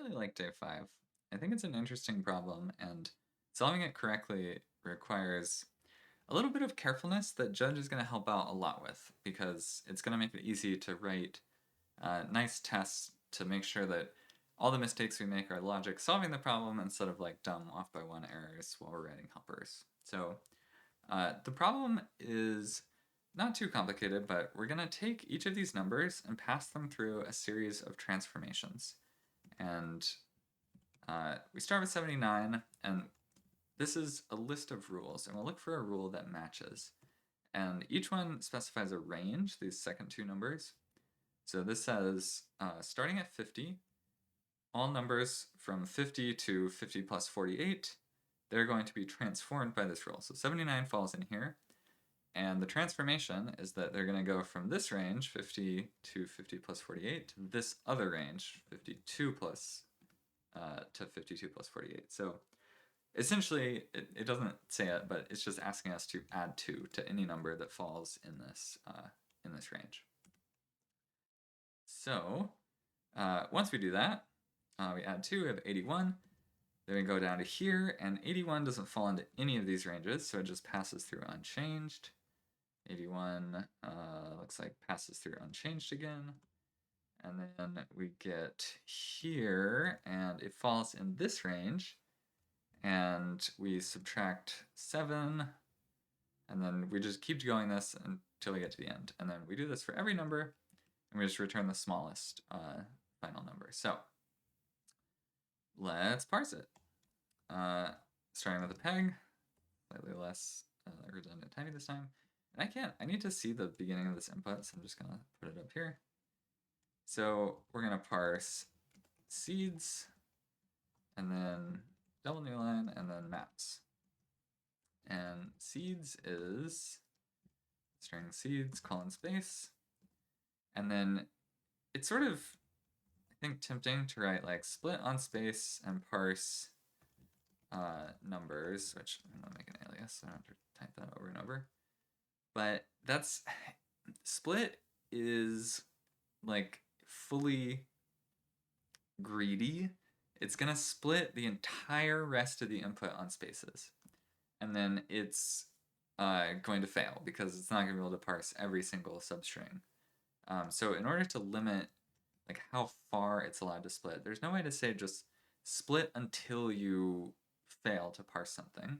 really like day 5. I think it's an interesting problem, and solving it correctly requires a little bit of carefulness that Judge is going to help out a lot with, because it's going to make it easy to write nice tests to make sure that all the mistakes we make are logic solving the problem instead of like dumb off by one errors while we're writing helpers. So the problem is not too complicated, but we're going to take each of these numbers and pass them through a series of transformations. And we start with 79, and this is a list of rules, and we'll look for a rule that matches. And each one specifies a range, these second two numbers. So this says, starting at 50, all numbers from 50 to 50 plus 48, they're going to be transformed by this rule. So 79 falls in here, and the transformation is that they're going to go from this range, 50 to 50 plus 48, to this other range, 52 plus to 52 plus 48. So essentially, it doesn't say it, but it's just asking us to add 2 to any number that falls in this range. So once we do that, we add 2, we have 81. Then we go down to here, and 81 doesn't fall into any of these ranges, so it just passes through unchanged. 81 looks like passes through unchanged again. And then we get here, and it falls in this range, and we subtract 7, and then we just keep going this until we get to the end. And then we do this for every number, and we just return the smallest final number. So let's parse it. Starting with a peg, slightly less redundant typing this time. And I need to see the beginning of this input, so I'm just gonna put it up here. So we're gonna parse seeds, and then double new line, and then maps. And seeds is string seeds, colon space. And then it's sort of, I think, tempting to write like split on space and parse numbers, which I'm gonna make an alias, so I don't have to type that over and over. But that's, split is like fully greedy. It's gonna split the entire rest of the input on spaces. And then it's going to fail because it's not going to be able to parse every single substring. So in order to limit like how far it's allowed to split, there's no way to say just split until you fail to parse something.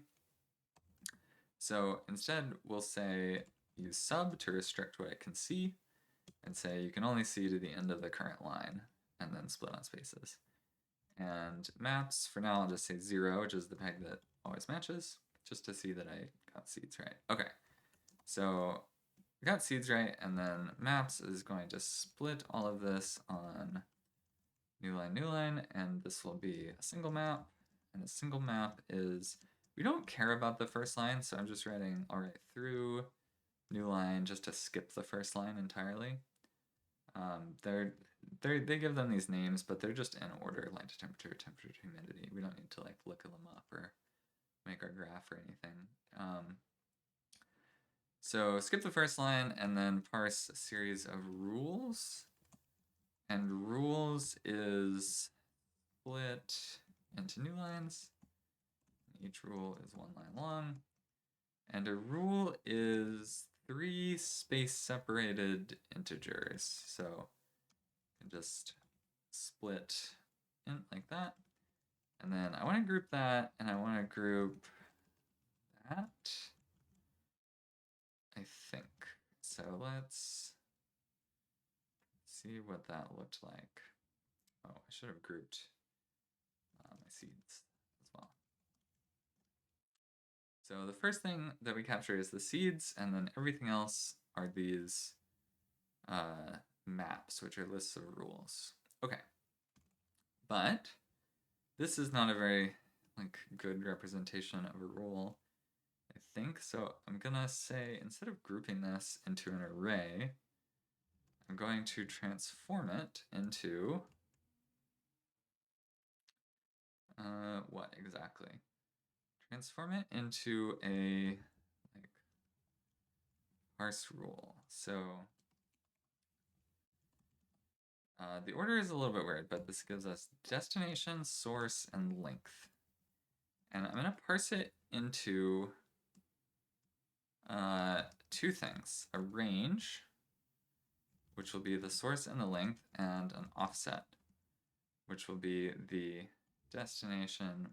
So instead we'll say use sub to restrict what it can see, and say you can only see to the end of the current line, and then split on spaces. And maps, for now I'll just say 0, which is the peg that always matches, just to see that I got seeds right. Okay, so we got seeds right, and then maps is going to split all of this on new line, and this will be a single map. And a single map is, we don't care about the first line, so I'm just writing, I'll write through new line just to skip the first line entirely. They give them these names, but they're just in order, line to temperature, temperature to humidity. We don't need to like look them up or make our graph or anything. So skip the first line and then parse a series of rules. And rules is split into new lines. Each rule is 1 line long. And a rule is 3 space-separated integers. So you can just split int like that. And then I want to group that, and I want to group that, I think. So let's see what that looked like. Oh, I should have grouped my seeds as well. So the first thing that we capture is the seeds, and then everything else are these maps, which are lists of rules. Okay, but this is not a very like good representation of a rule, I think. So I'm gonna say, instead of grouping this into an array, I'm going to transform it into what exactly? Transform it into a like parse rule. So The order is a little bit weird, but this gives us destination, source, and length. And I'm going to parse it into two things. A range, which will be the source and the length, and an offset, which will be the destination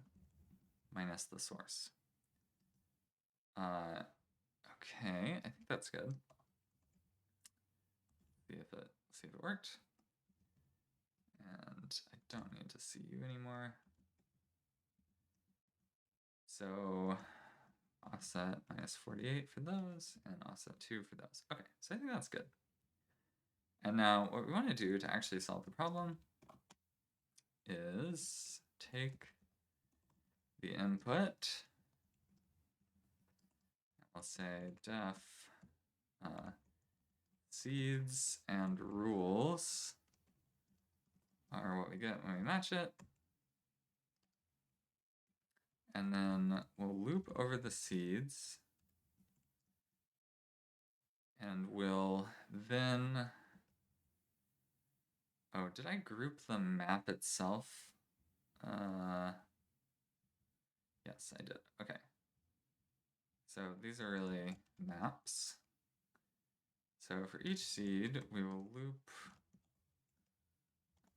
minus the source. Okay, I think that's good. See if it worked. And I don't need to see you anymore. So offset minus 48 for those, and offset 2 for those. Okay, so I think that's good. And now what we want to do to actually solve the problem is take the input. I'll say def seeds and rules are what we get when we match it. And then we'll loop over the seeds. And we'll then... Oh, did I group the map itself? Yes, I did. Okay. So these are really maps. So for each seed, we will loop.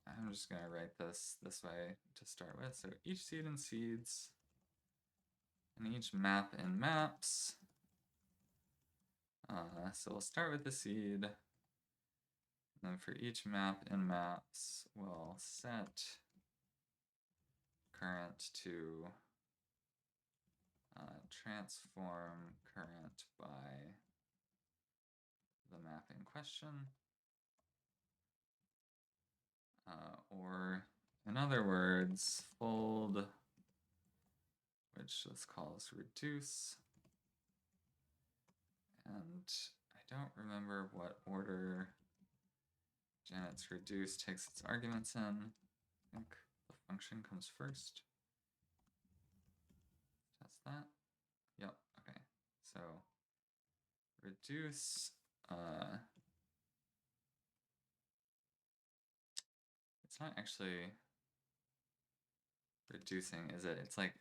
I'm just going to write this way to start with. So each seed in seeds, and each map in maps. So we'll start with the seed. And then for each map in maps, we'll set current to transform current by the map in question. Or in other words, fold, which this calls reduce. And I don't remember what order Janet's reduce takes its arguments in. I think the function comes first. Test that. Yep, okay. So reduce, it's not actually reducing, is it? It's like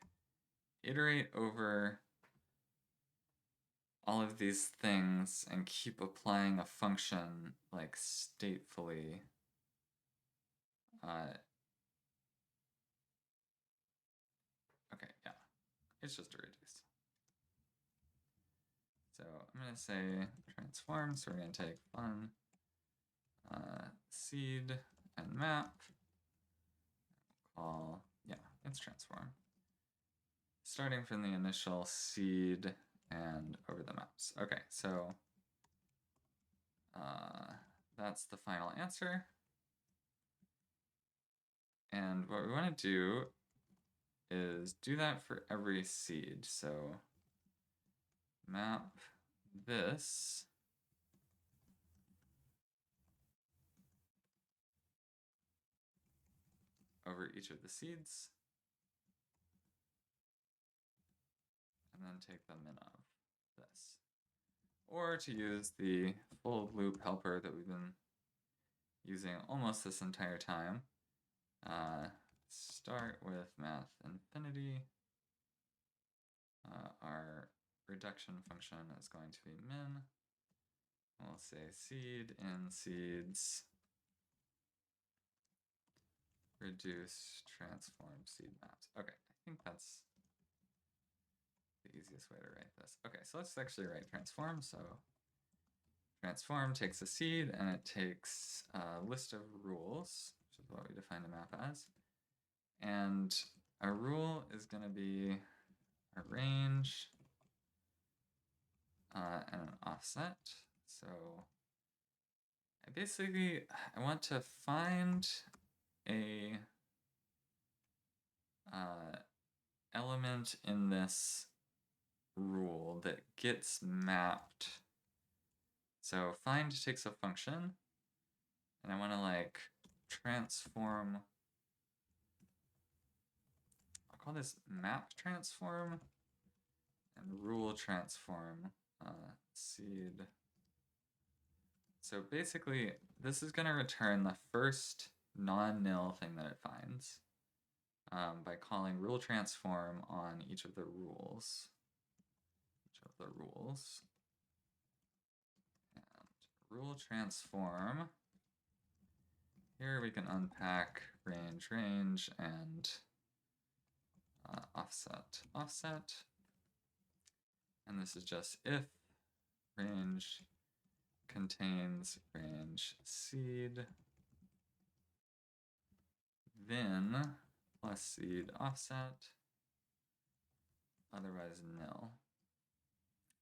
iterate over all of these things and keep applying a function like statefully. Okay, yeah, it's just a reduce. So I'm going to say transform, so we're going to take fun, seed, and map. Call, yeah, it's transform. Starting from the initial seed and over the maps. Okay, so that's the final answer. And what we want to do is do that for every seed. So map this over each of the seeds, and then take the min of this. Or to use the full loop helper that we've been using almost this entire time, start with math infinity. Our reduction function is going to be min. We'll say seed in seeds, reduce, transform seed maps. Okay, I think that's the easiest way to write this. Okay, so let's actually write transform. So transform takes a seed and it takes a list of rules, which is what we define a map as. And a rule is going to be a range and an offset. So I want to find a element in this rule that gets mapped. So find takes a function, and I want to like transform. I'll call this map transform and rule transform seed. So basically, this is going to return the first non-nil thing that it finds by calling rule transform on each of the rules. And rule transform. Here we can unpack range, and offset. And this is just if range contains range seed, then plus seed offset, otherwise nil.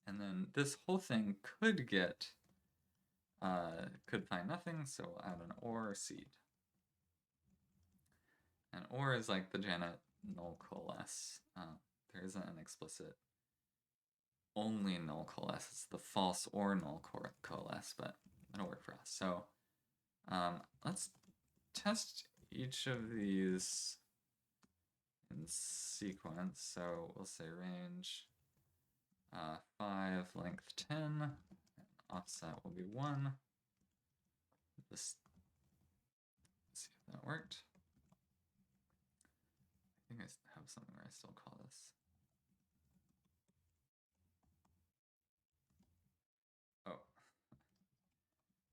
And then this whole thing could get, could find nothing, so we'll add an or seed. And or is like the Janet null coalesce. There isn't an explicit only null coalesce, it's the false or null coalesce, but it'll work for us. So let's test each of these in sequence. So we'll say range 5, length 10, offset will be 1. Let's see if that worked. I think I have something where I still call this. Oh.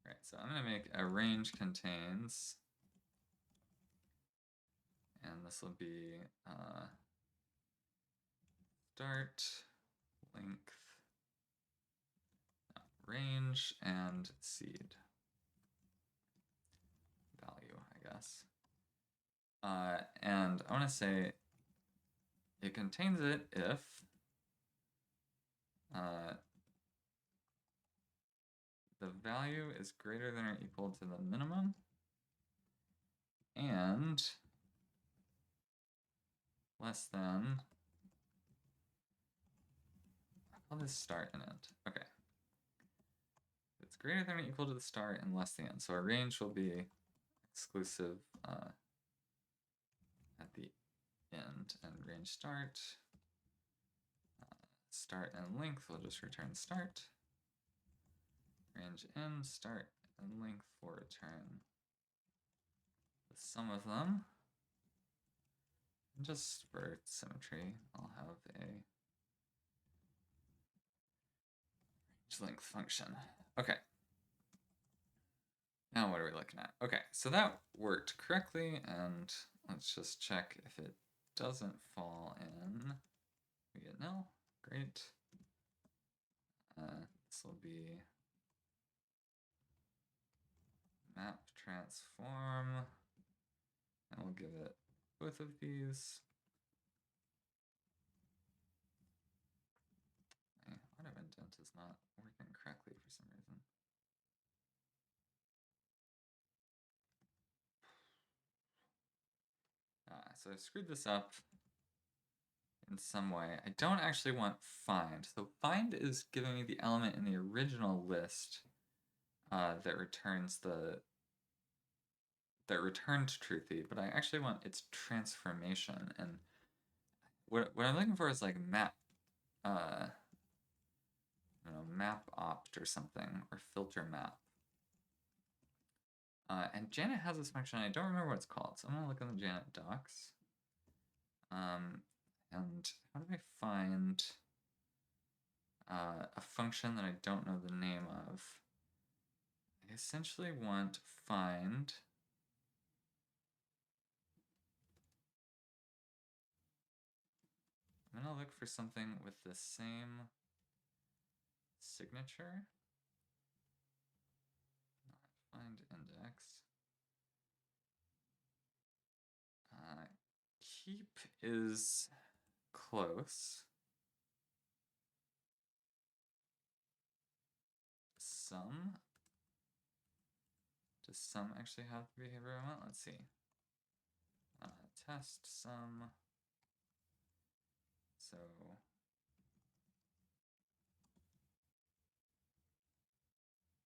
Right, so I'm going to make a range contains, and this will be start, length, range, and seed value, I guess. And I want to say it contains it if the value is greater than or equal to the minimum, and less than, I'll call this start in it. Okay. It's greater than or equal to the start and less than. So our range will be exclusive at the end, and range start. Start and length will just return start. Range end, start, and length will return the sum of them. And just for symmetry, I'll have a range length function. Okay. Now what are we looking at? Okay, so that worked correctly, and let's just check if it doesn't fall in. We get nil. Great. This will be map transform, and we'll give it both of these. My auto indent is not working correctly for some reason. So I screwed this up in some way. I don't actually want find. So find is giving me the element in the original list that returns that returned truthy, but I actually want its transformation. And what I'm looking for is like map, I don't know, map opt or something, or filter map. And Janet has this function. I don't remember what it's called, so I'm gonna look in the Janet docs. And how do I find a function that I don't know the name of? I essentially want find I'm gonna look for something with the same signature. Not find index. Keep is close. Sum. Does sum actually have the behavior I want? Let's see. Test sum. So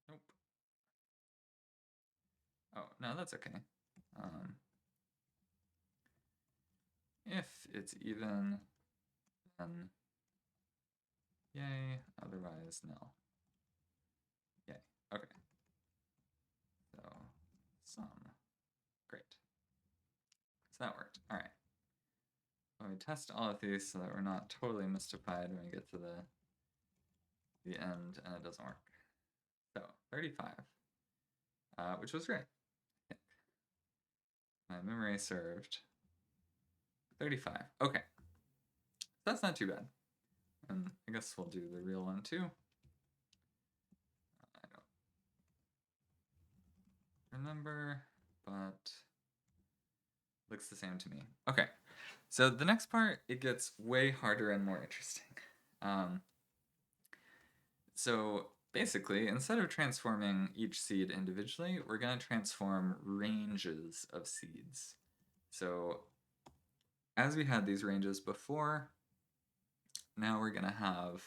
nope. Oh, no, that's okay. If it's even, then yay, otherwise nil. Yay, okay. So sum. Great. So that worked. All right. Well, we test all of these so that we're not totally mystified when we get to the end and it doesn't work. So 35, which was great. My memory served 35. Okay, that's not too bad. And I guess we'll do the real one too. I don't remember, but looks the same to me. Okay, so the next part, it gets way harder and more interesting. So basically, instead of transforming each seed individually, we're going to transform ranges of seeds. So as we had these ranges before, now we're going to have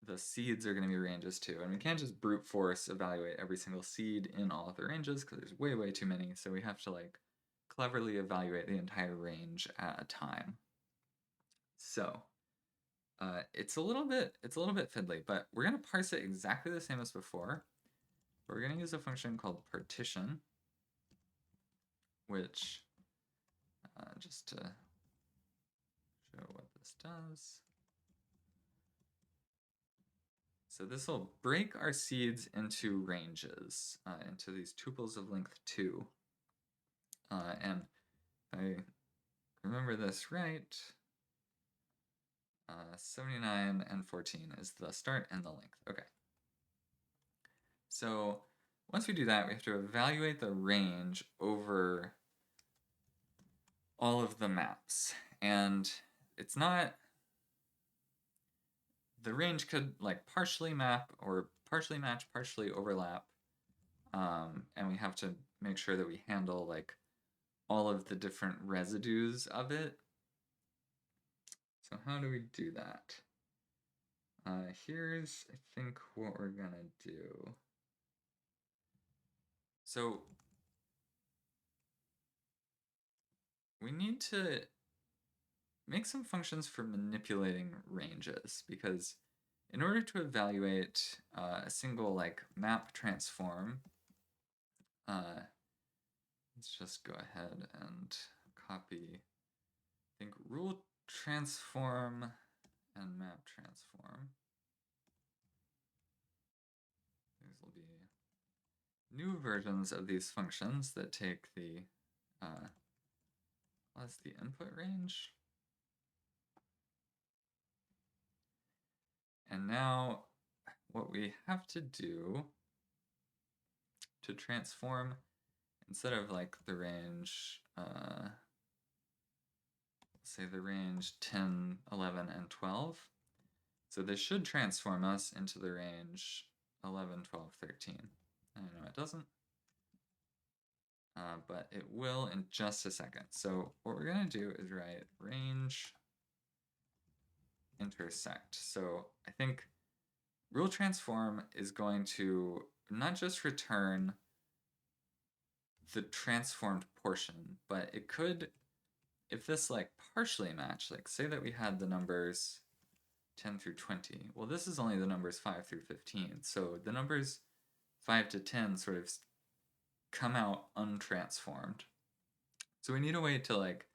the seeds are going to be ranges too. And we can't just brute force evaluate every single seed in all of the ranges because there's way, way too many. So we have to like cleverly evaluate the entire range at a time. So it's a little bit fiddly, but we're going to parse it exactly the same as before. We're going to use a function called partition, which just to show what this does. So this will break our seeds into ranges, into these tuples of length 2. And if I remember this right, 79 and 14 is the start and the length. Okay. So once we do that, we have to evaluate the range over all of the maps. And it's not, the range could like partially map or partially match, partially overlap. And we have to make sure that we handle like all of the different residues of it. So how do we do that? Here's, I think, what we're gonna do. So we need to make some functions for manipulating ranges, because in order to evaluate a single like map transform, let's just go ahead and copy, I think, rule transform and map transform. These will be new versions of these functions that take the what's the input range? And now what we have to do to transform, instead of like the range, say the range 10, 11, and 12. So this should transform us into the range 11, 12, 13. I know it doesn't, but it will in just a second. So what we're gonna do is write range intersect. So I think rule transform is going to not just return the transformed portion, but it could, if this like partially matched, like say that we had the numbers 10 through 20, well this is only the numbers 5 through 15, so the numbers 5 to 10 sort of come out untransformed. So we need a way to like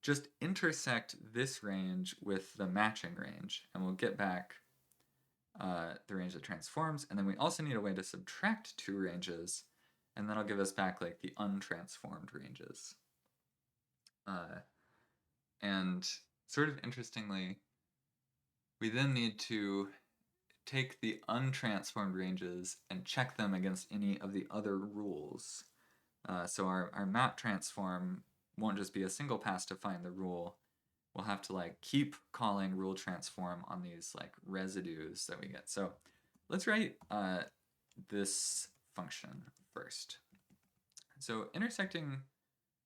just intersect this range with the matching range, and we'll get back the range that transforms, and then we also need a way to subtract two ranges, and that'll give us back like the untransformed ranges. And sort of interestingly, we then need to take the untransformed ranges and check them against any of the other rules. So our map transform won't just be a single pass to find the rule. We'll have to like keep calling rule transform on these like residues that we get. So let's write this function first. So intersecting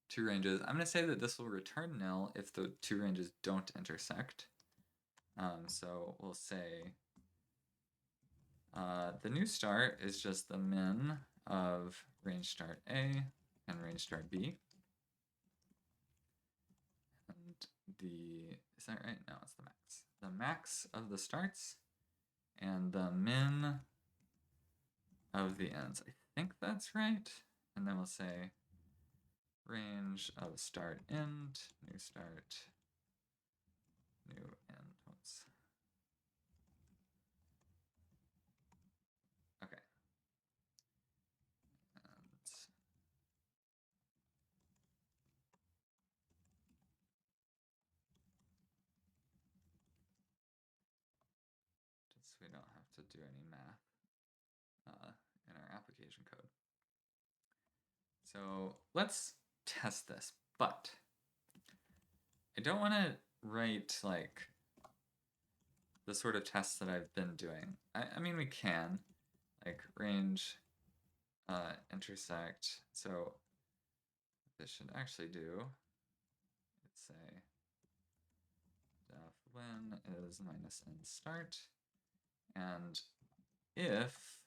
two ranges, I'm going to say that this will return nil if the two ranges don't intersect. So we'll say the new start is just the min of range start A and range start B. And is that right? No, it's the max. The max of the starts and the min of the ends. I think that's right. And then we'll say range of start end, new start, new end. Oops. Okay. And just so we don't have to do any math in our application code. So let's test this, but I don't want to write like the sort of tests that I've been doing. I mean, we can, like range, intersect. So this should actually do, let's say, def when is minus n start, and if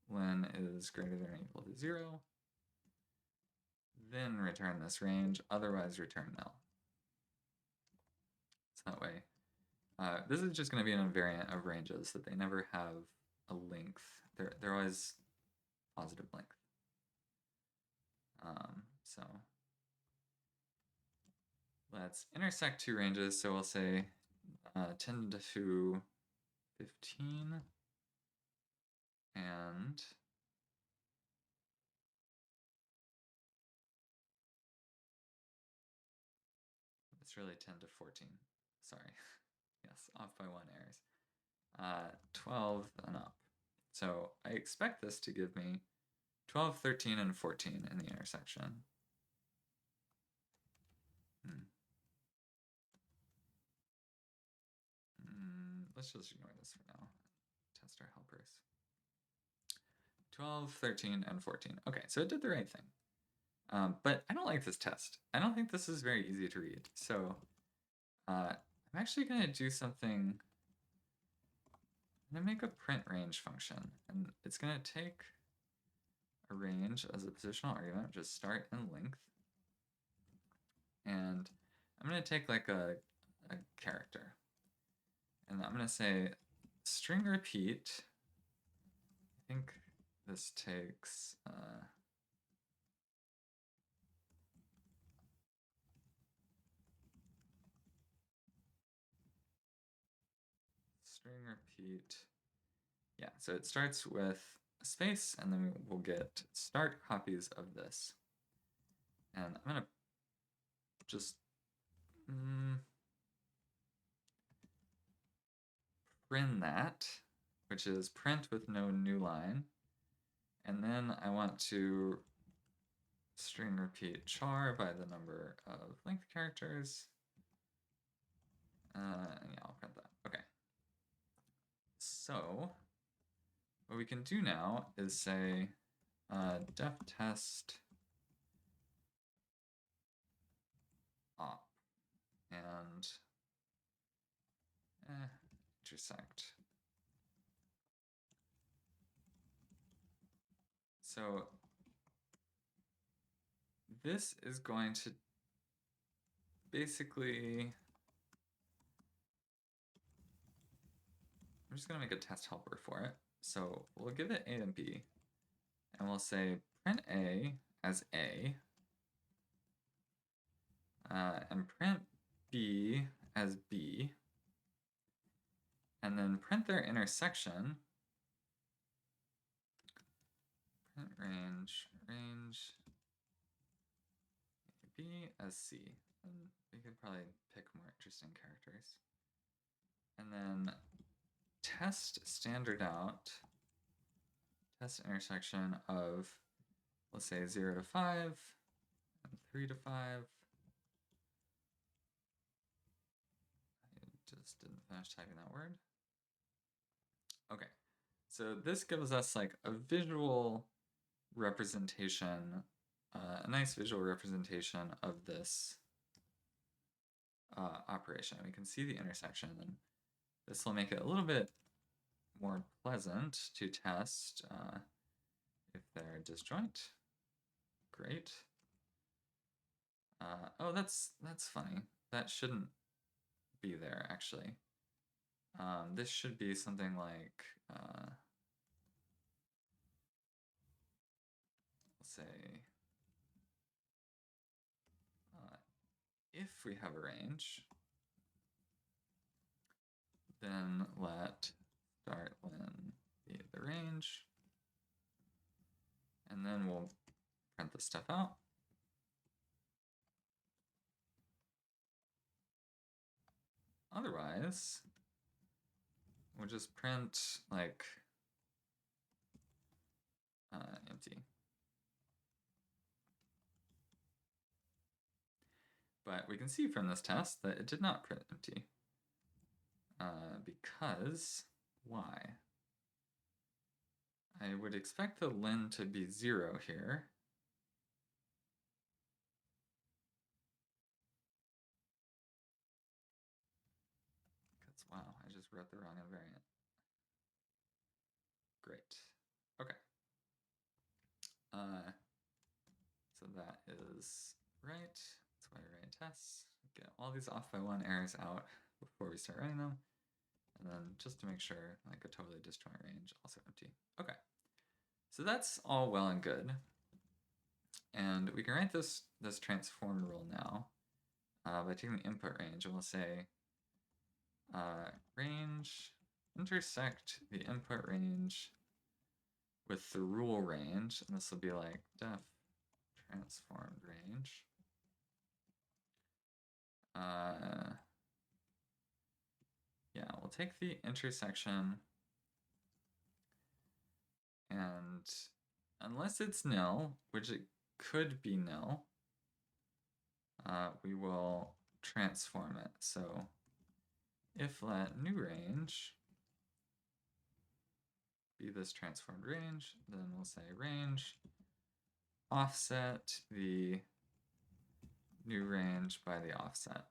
when is greater than or equal to 0, then return this range, otherwise return null. So that way, this is just going to be an invariant of ranges, that they never have a length. They're always positive length. So let's intersect two ranges. So we'll say 10 to 15 and it's really 10 to 14. Sorry. Yes, off by 1 errors. 12 and up. So I expect this to give me 12, 13, and 14 in the intersection. Let's just ignore this for now. Test our helpers. 12, 13, and 14. Okay, so it did the right thing. But I don't like this test. I don't think this is very easy to read. So I'm actually going to do something. I'm going to make a print range function. And it's going to take a range as a positional argument, just start and length. And I'm going to take like a character. And I'm going to say string repeat. I think this takes string repeat. Yeah, so it starts with a space, and then we'll get start copies of this. And I'm going to just print that, which is print with no new line. And then I want to string repeat char by the number of length characters. Yeah, I'll print that. Okay. So what we can do now is say def test op and intersect. So this is going to basically, I'm just going to make a test helper for it. So we'll give it A and B, and we'll say print A as A, and print B as B, and then print their intersection, print range B as C. And we could probably pick more interesting characters. And then test standard out, test intersection of, let's say 0 to 5, and 3 to 5. I just didn't finish typing that word. Okay, so this gives us like a visual representation, a nice visual representation of this operation. We can see the intersection, and this will make it a little bit more pleasant to test if they're disjoint. Great. Oh, that's funny. That shouldn't be there, actually. This should be something like say if we have a range, then let start len be the range, and then we'll print this stuff out. Otherwise, we'll just print like empty. But we can see from this test that it did not print empty. Because, why? I would expect the len to be 0 here. Because, wow, I just wrote the wrong invariant. Great. Okay. So that is right. That's why I write tests. Get all these off by 1 errors out before we start writing them. And then just to make sure, like a totally disjoint range, also empty. Okay. So that's all well and good. And we can write this transformed rule now by taking the input range, and we'll say range intersect the input range with the rule range, and this will be like def transformed range. Yeah, we'll take the intersection, and unless it's nil, which it could be nil, we will transform it. So if let new range be this transformed range, then we'll say range offset the new range by the offset.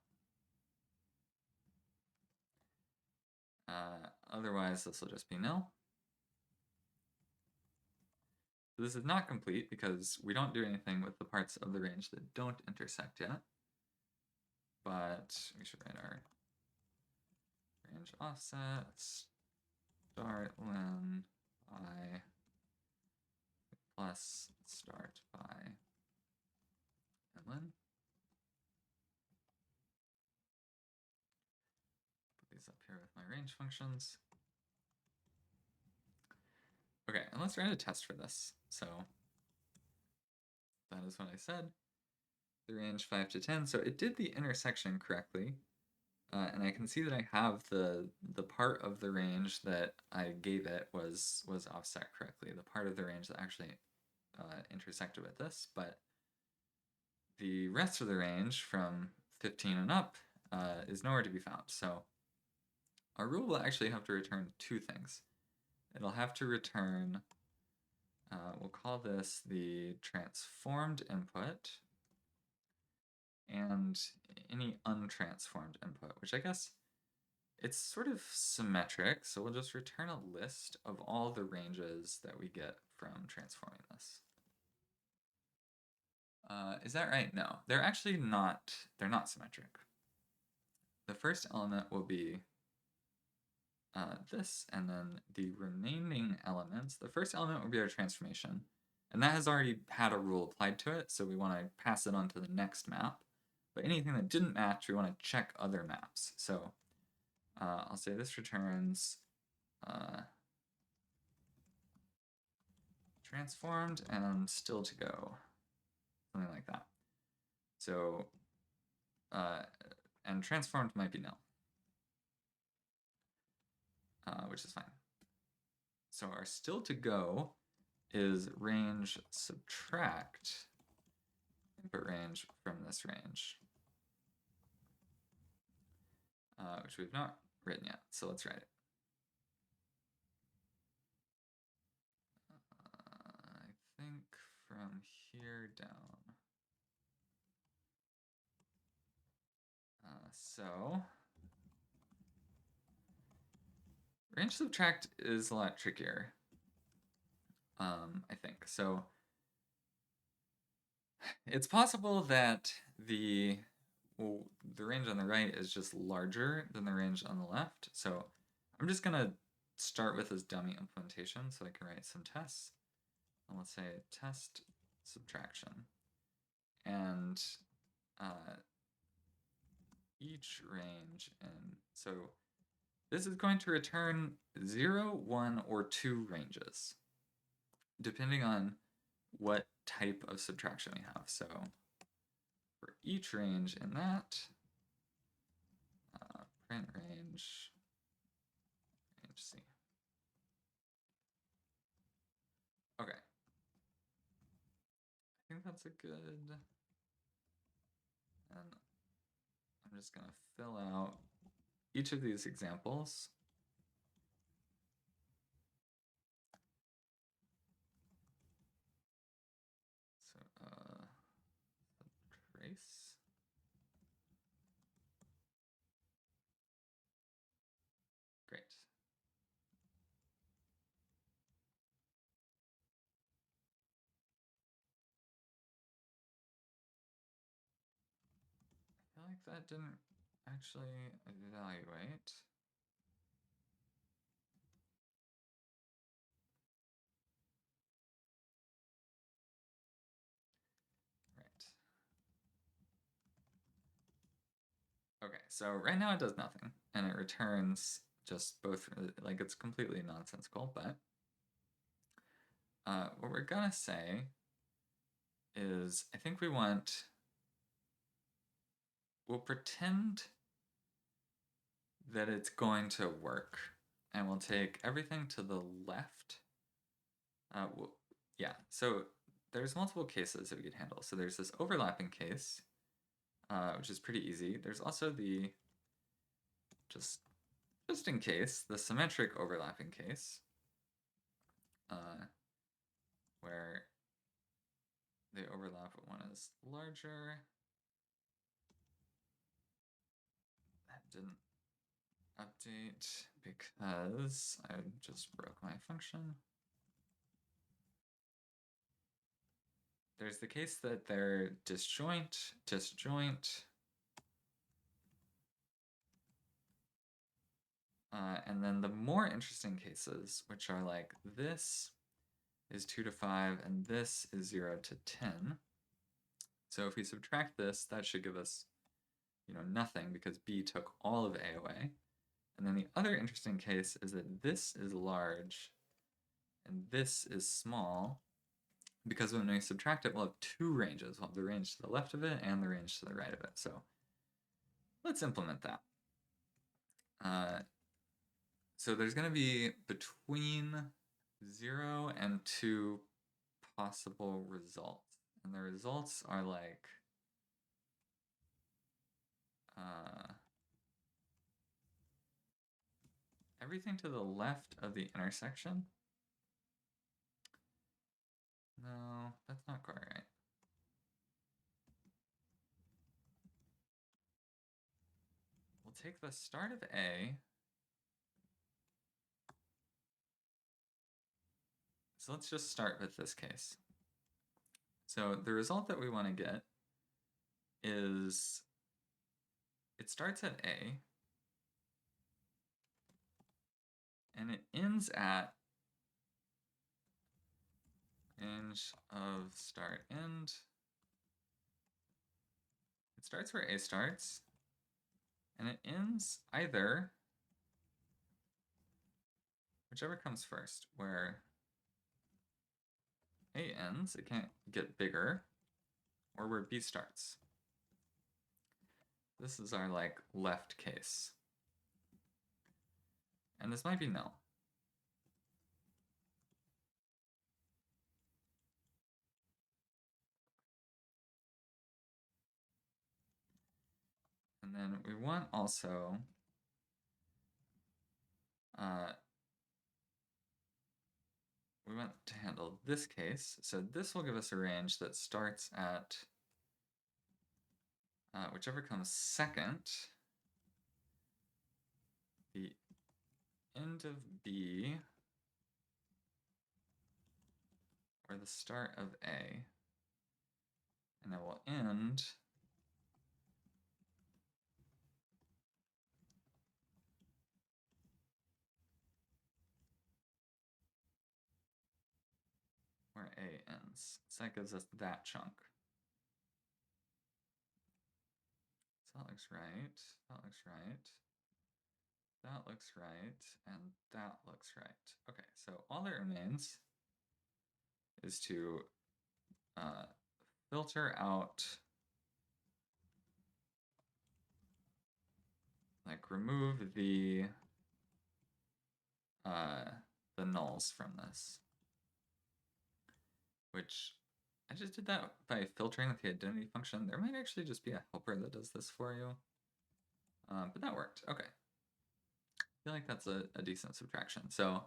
Otherwise, this will just be nil. This is not complete because we don't do anything with the parts of the range that don't intersect yet. But we should write our range offset start len by plus start by and len. Put these up here with my range functions. Okay, and let's write a test for this. So that is what I said. The range 5 to 10. So it did the intersection correctly. And I can see that I have the part of the range that I gave it was offset correctly. The part of the range that actually intersected with this, but the rest of the range from 15 and up is nowhere to be found. So our rule will actually have to return 2 things. It'll have to return, we'll call this the transformed input, and any untransformed input, which I guess it's sort of symmetric, so we'll just return a list of all the ranges that we get from transforming this. Is that right? No, they're actually not, they're not symmetric. The first element will be this, and then the remaining elements, the first element will be our transformation, and that has already had a rule applied to it, so we want to pass it on to the next map. But anything that didn't match, we want to check other maps. So I'll say this returns transformed and still to go, something like that. So, and transformed might be nil, which is fine. So our still to go is range subtract input range from this range, which we've not written yet. So let's write it. I think from here down. So range subtract is a lot trickier, I think. So it's possible that the range on the right is just larger than the range on the left. So I'm just gonna start with this dummy implementation so I can write some tests. And let's say test subtraction. And each range in, so this is going to return 0, 1, or 2 ranges, depending on what type of subtraction we have. So for each range in that, print range C. Okay. I think that's a good, and I'm just gonna fill out each of these examples. So, trace. Great. I feel like that didn't actually evaluate. Right. Okay, so right now it does nothing, and it returns just both, like it's completely nonsensical, but what we're gonna say is, I think we'll pretend that it's going to work, and we'll take everything to the left. Yeah, so there's multiple cases that we could handle. So there's this overlapping case, which is pretty easy. There's also the, just in case, the symmetric overlapping case, where they overlap but one is larger. That didn't update because I just broke my function. There's the case that they're disjoint. And then the more interesting cases, which are like this is 2 to 5 and this is 0 to 10. So if we subtract this, that should give us, nothing because b took all of a away. And then the other interesting case is that this is large and this is small, because when we subtract it, we'll have 2 ranges. We'll have the range to the left of it and the range to the right of it. So let's implement that. So there's going to be between 0 and 2 possible results. And the results are like everything to the left of the intersection. No, that's not quite right. We'll take the start of A. So let's just start with this case. So the result that we want to get is, it starts at A and it ends at range of start end. It starts where A starts and it ends either, whichever comes first, where A ends, it can't get bigger, or where B starts. This is our like left case. And this might be null. And then we want also we want to handle this case. So this will give us a range that starts at whichever comes second, the end of B, or the start of A, and it will end where ins. So that gives us that chunk. So that looks right. That looks right. That looks right. And that looks right. Okay, so all that remains is to filter out, like remove the nulls from this, which I just did that by filtering with the identity function. There might actually just be a helper that does this for you, but that worked. Okay, I feel like that's a decent subtraction. So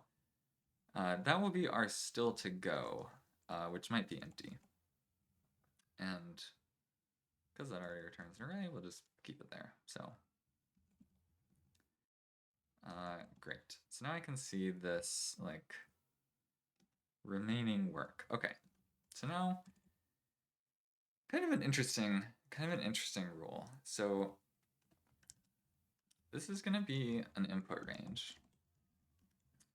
that will be our still to go, which might be empty. And because that already returns an array, we'll just keep it there. So great. So now I can see this like remaining work. Okay, so now kind of an interesting rule. So this is going to be an input range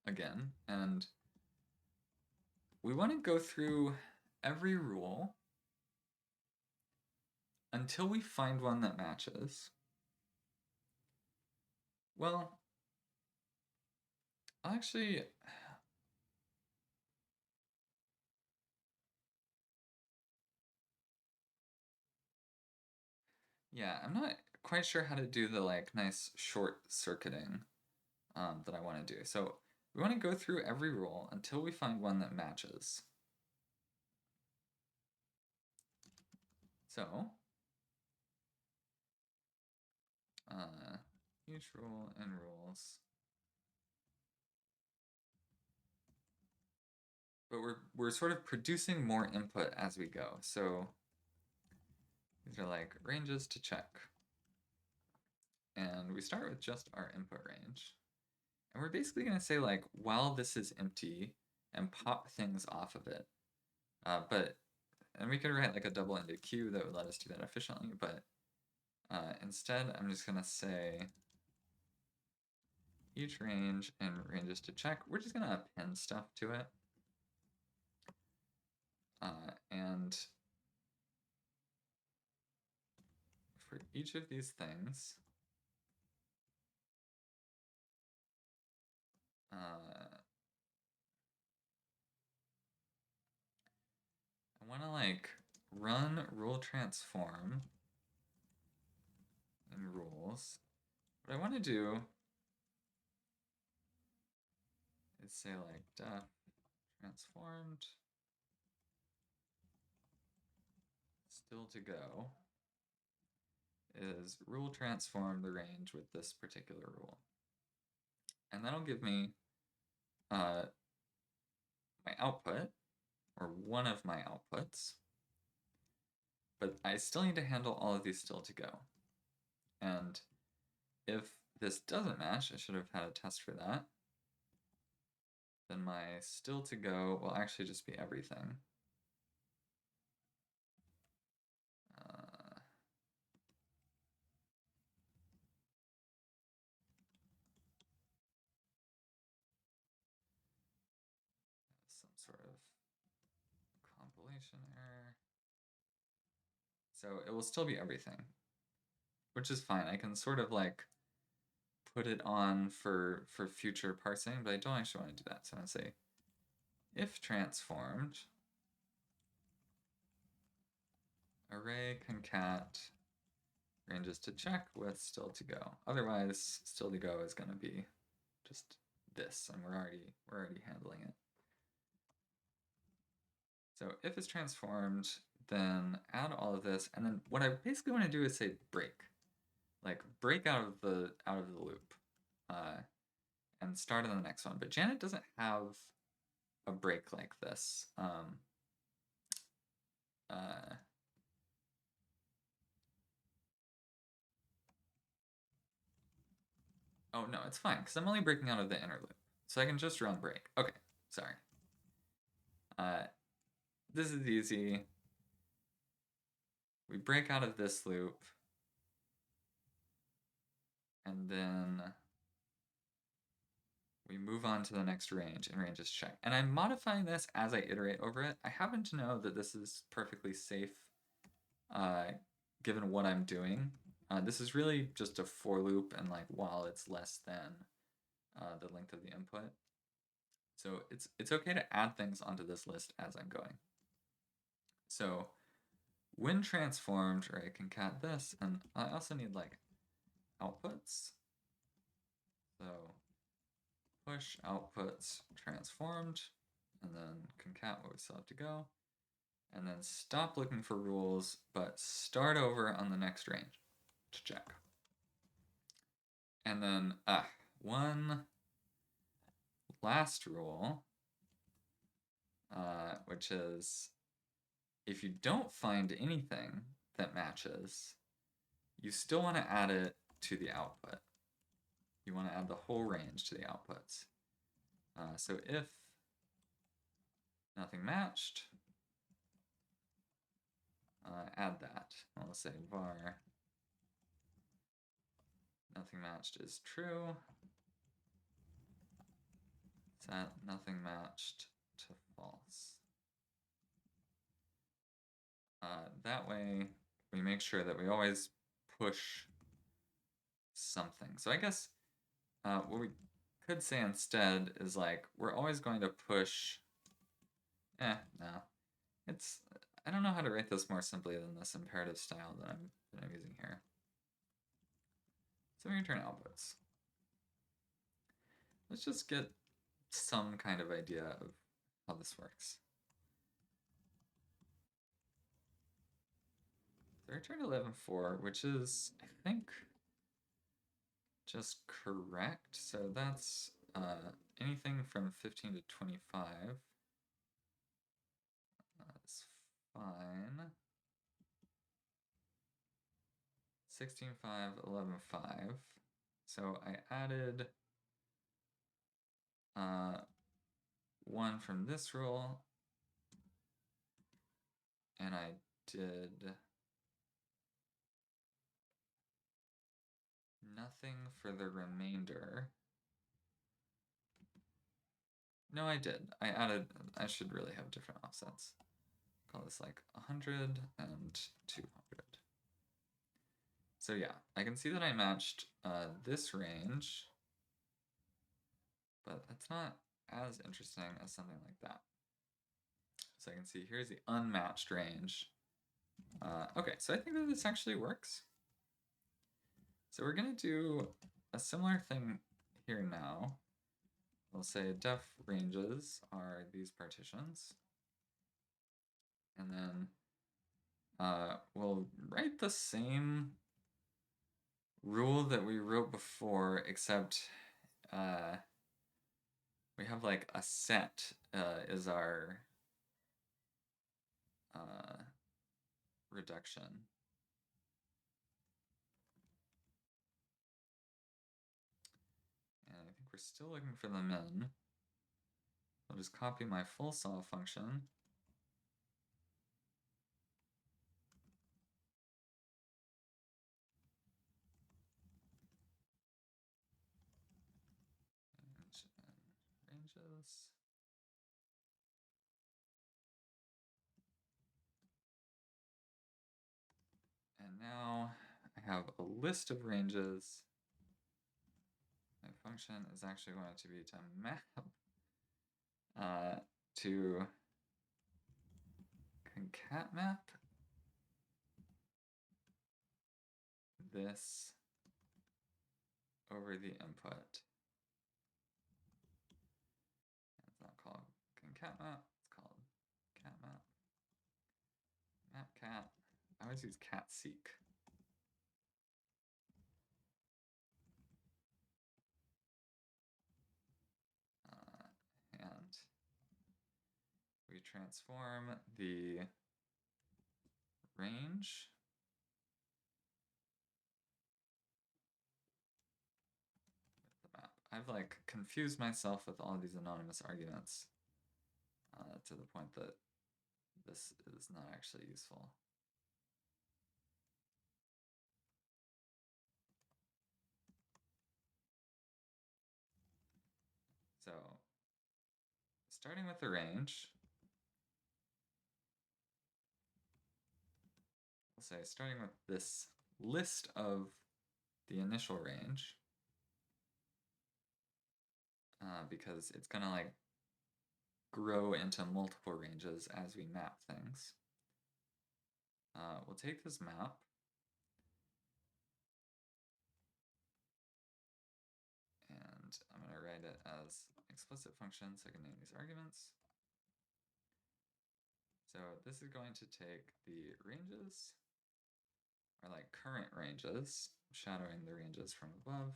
again, and we want to go through every rule until we find one that matches. Well, actually, yeah, I'm not quite sure how to do the like nice short circuiting that I want to do. So we want to go through every rule until we find one that matches. So each rule and rules. But we're sort of producing more input as we go. So these are like ranges to check. And we start with just our input range. And we're basically going to say like, while this is empty, and pop things off of it. And we could write like a double-ended queue that would let us do that efficiently, but instead I'm just going to say each range and ranges to check. We're just going to append stuff to it. And for each of these things, I want to like run rule transform in rules. What I want to do is say like def transformed still to go is rule transform the range with this particular rule. And that'll give me my output, or one of my outputs, but I still need to handle all of these still to go. And if this doesn't match, I should have had a test for that, then my still to go will actually just be everything. Some sort of compilation error. So it will still be everything, which is fine. I can sort of like put it on for future parsing, but I don't actually want to do that. So I'm going to say if transformed array concat ranges to check with still to go. Otherwise, still to go is going to be just this, and we're already handling it. So if it's transformed, then add all of this, and then what I basically want to do is say break, like break out of the loop, and start on the next one. But Janet doesn't have a break like this. Oh no, it's fine because I'm only breaking out of the inner loop, so I can just run break. Okay, sorry. This is easy. We break out of this loop, and then we move on to the next range, and range is check. And I'm modifying this as I iterate over it. I happen to know that this is perfectly safe given what I'm doing. This is really just a for loop, and like while it's less than the length of the input. So it's okay to add things onto this list as I'm going. So when transformed, or I concat this, and I also need like outputs. So push outputs transformed, and then concat what we still have to go, and then stop looking for rules, but start over on the next range to check. And then one last rule, which is if you don't find anything that matches, you still want to add it to the output. You want to add the whole range to the outputs. So if nothing matched, add that. I'll say var nothing matched is true. Set nothing matched to false. That way, we make sure that we always push something. So I guess what we could say instead is like, we're always going to push, no. I don't know how to write this more simply than this imperative style that I'm using here. So we return outputs. Let's just get some kind of idea of how this works. So I returned 11.4, which is, I think, just correct. So that's anything from 15 to 25. That's fine. 16.5, 11.5. So I added one from this rule, and I did nothing for the remainder. No, I did. I should really have different offsets. Call this like 100 and 200. So yeah, I can see that I matched this range, but that's not as interesting as something like that. So I can see here's the unmatched range. Okay, so I think that this actually works. So we're gonna do a similar thing here now. We'll say def ranges are these partitions. And then we'll write the same rule that we wrote before, except we have like a set is our reduction. And I think we're still looking for the min. I'll just copy my full solve function. Ranges. And now I have a list of ranges. My function is actually going to be to map to concat map this over the input. It's not called concat map, it's called cat map. Map cat. I always use cat seek. And we transform the range with the map. I've like confused myself with all of these anonymous arguments to the point that this is not actually useful. starting with the range, we'll say starting with this list of the initial range, because it's gonna like grow into multiple ranges as we map things. We'll take this map and I'm going to write it as explicit function so I can name these arguments. So this is going to take the ranges, or like current ranges, shadowing the ranges from above.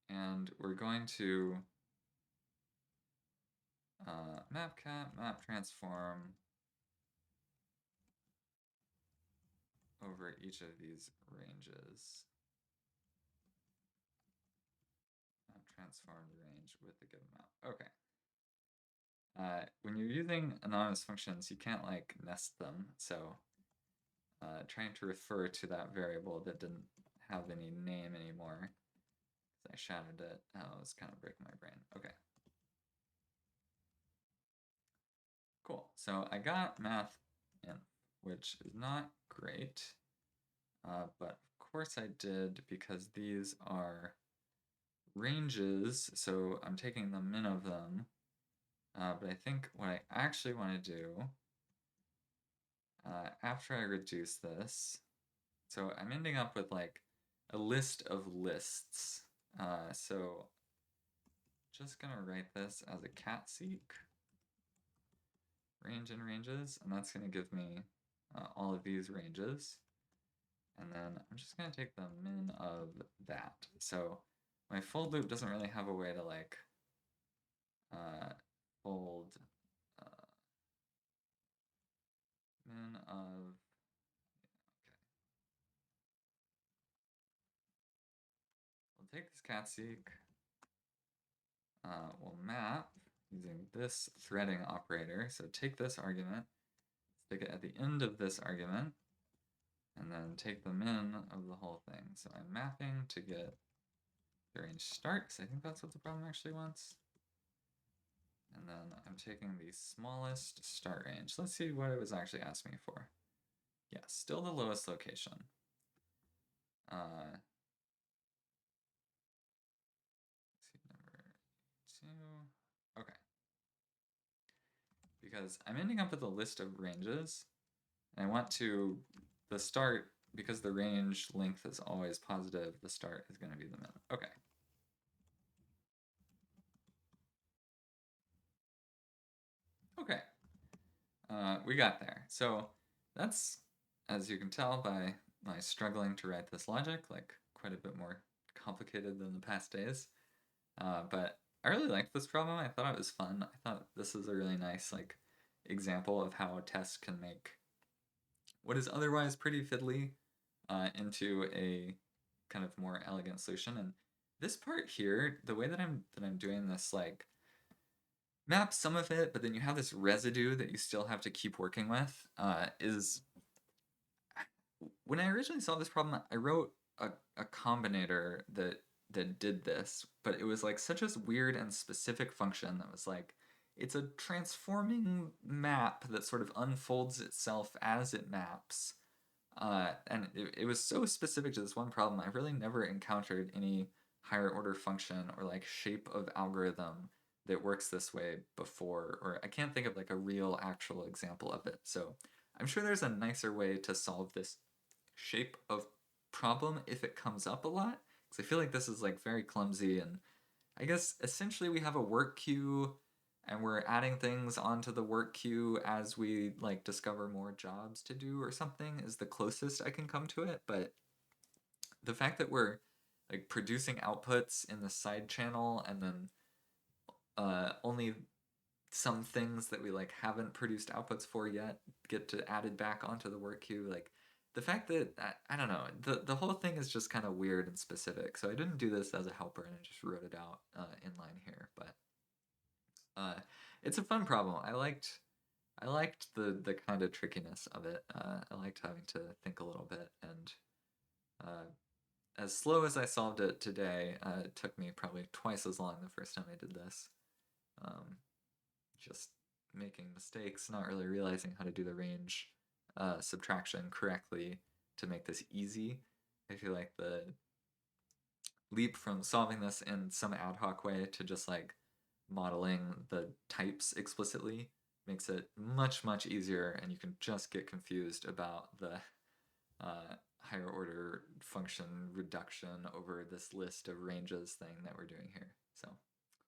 And we're going to mapcat, map transform over each of these ranges. Map transform the range with the given map. Okay. When you're using anonymous functions, you can't like nest them. So trying to refer to that variable that didn't have any name anymore, I shadowed it. Oh, it was kind of breaking my brain. Okay. Cool. So I got math in, which is not great, but of course I did because these are ranges, so I'm taking the min of them. But I think what I actually want to do after I reduce this, so I'm ending up with like a list of lists. So just gonna write this as a cat seek range and ranges, and that's gonna give me all of these ranges. And then I'm just gonna take the min of that. So my fold loop doesn't really have a way to like fold min of, okay. We'll take this cat seek, we'll map using this threading operator. So take this argument, stick it at the end of this argument, and then take the min of the whole thing. So I'm mapping to get the range start, because I think that's what the problem actually wants. And then I'm taking the smallest start range. Let's see what it was actually asking me for. Yeah, still the lowest location. Let's see, number 2. Okay. Because I'm ending up with a list of ranges, and I want to, the start, because the range length is always positive, the start is going to be the min. Okay. Okay. We got there. So that's, as you can tell by my struggling to write this logic, like quite a bit more complicated than the past days. But I really liked this problem. I thought it was fun. I thought this is a really nice like example of how a test can make what is otherwise pretty fiddly into a kind of more elegant solution. And this part here, the way that I'm doing this, like map some of it, but then you have this residue that you still have to keep working with, is when I originally saw this problem, I wrote a combinator that did this, but it was like such a weird and specific function that was like, it's a transforming map that sort of unfolds itself as it maps. And it was so specific to this one problem. I've really never encountered any higher order function or like shape of algorithm that works this way before, or I can't think of like a real actual example of it. So I'm sure there's a nicer way to solve this shape of problem if it comes up a lot, because I feel like this is like very clumsy. And I guess essentially we have a work queue and we're adding things onto the work queue as we like discover more jobs to do or something is the closest I can come to it. But the fact that we're like producing outputs in the side channel and then only some things that we like haven't produced outputs for yet get to added back onto the work queue, like the fact that I don't know, the whole thing is just kind of weird and specific. So I didn't do this as a helper and I just wrote it out in line here, but it's a fun problem. I liked the kind of trickiness of it. I liked having to think a little bit, and as slow as I solved it today, it took me probably twice as long the first time I did this. Um, just making mistakes, not really realizing how to do the range subtraction correctly to make this easy. I feel like the leap from solving this in some ad hoc way to just like modeling the types explicitly makes it much, much easier, and you can just get confused about the higher order function reduction over this list of ranges thing that we're doing here. So